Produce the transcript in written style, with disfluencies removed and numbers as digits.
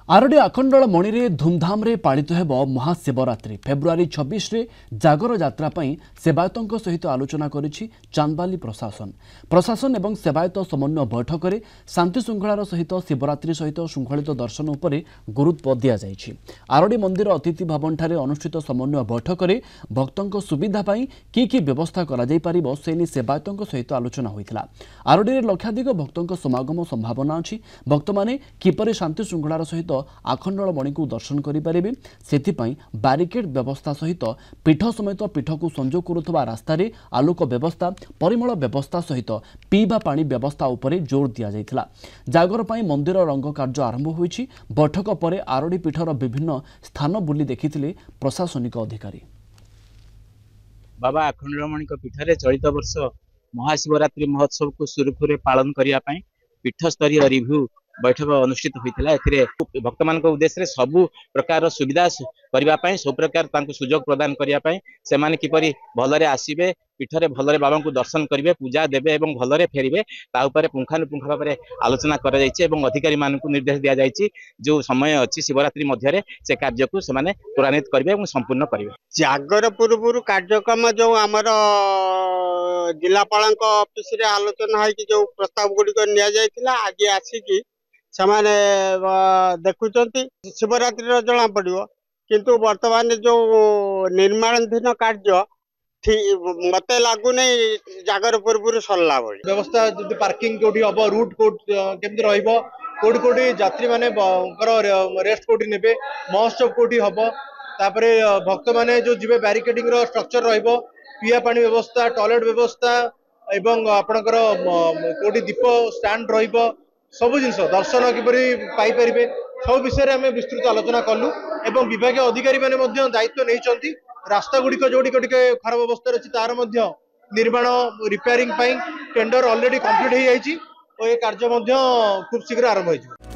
RD आखंडल मणि रे धूमधाम रे पालित हेब महाशिवरात्रि फेब्रुआरी 26 रे जागर यात्रा पई सेवायतों सहित आलोचना करिछि चांदबाली प्रशासन एवं सेवायत समन्वय बैठक में शांति श्रृंखलार सहित शिवरात्रि सहित श्रृंखलित दर्शन उपरे गुरुत्व दिया जाइछि। आरडी मंदिर अतिथि भवन ठारे अनुष्ठित समन्वय बैठक में भक्तों सुविधा पई की व्यवस्था करा जाई परिबो सेनी सेवायतों सहित आलोचना होइतिला। आरडी रे लक्षाधिक भक्तों समागम संभावना अछि। भक्त माने किपरि शांति श्रृंखलार सहित आखंडल मणि को दर्शन करें से बारिकेड व्यवस्था सहित पीठ समेत पीठ को संजोग करुवा रास्तार आलोक व्यवस्था परिमल व्यवस्था सहित पीवा पानी व्यवस्था उपरे जोर दिया जायतिला। जागर पर मंदिर रंग कार्य आरंभ होईछि। बैठक पर आरडी पीठर विभिन्न स्थान बुली देखिथिले प्रशासनिक अधिकारी। बाबा आखंडलमणि पीठरे चलित वर्ष महाशिवरात्रि महोत्सव को सुरुखुरे पालन करने पीठ स्तरीय रिव्यू बैठक अनुष्ठित होता है। भक्त मान उद्देश्य सबु प्रकार सुविधा करने सब प्रकार सुजोग प्रदान करने से किपरि भलरे आसबे पीठरे भलरे बाबा को दर्शन करेंगे पूजा देवे और भलरे फेरबे पुंखानुपुंख भाव में आलोचना अधिकारी मान निर्देश दि जाए जो समय अच्छी शिवरात्रि मध्य से कार्य को त्वरान्वित करेंगे और संपूर्ण करेंगे। जागर पूर्व कार्यक्रम जो आमर जिलापाल ऑफिस रे आलोचना है जो प्रस्ताव गुड़िक नि आज आसिकी समाने देखुंट शिवरात्रि जना पड़ो किंतु वर्तमान जो निर्माणाधीन कार्य मत लगुन जागर पूर्व सरला व्यवस्था पार्किंग कोठी हम रूट केमती रोटी कोठी यात्री माने रेस्ट कोठी ने महोत्सव कोठी हम तापरे भक्त माने जो जीवे बैरिकेडिंग स्ट्रक्चर रहिबो पिया पानी व्यवस्था टॉयलेट व्यवस्था एवं आपणकर कोठी दीप स्टैंड रहिबो सब जिन दर्शन किपरि पाई परिबे सब विषय में विस्तृत आलोचना कलु एवं विभाग अधिकारी माने मध्य दायित्व नहीं रास्ता गुड़िक जोड़ी खराब अवस्था अच्छी तार निर्माण रिपेयरिंग टेंडर ऑलरेडी कंप्लीट हो जाइए और ये कार्य खूब शीघ्र आरंभ हो।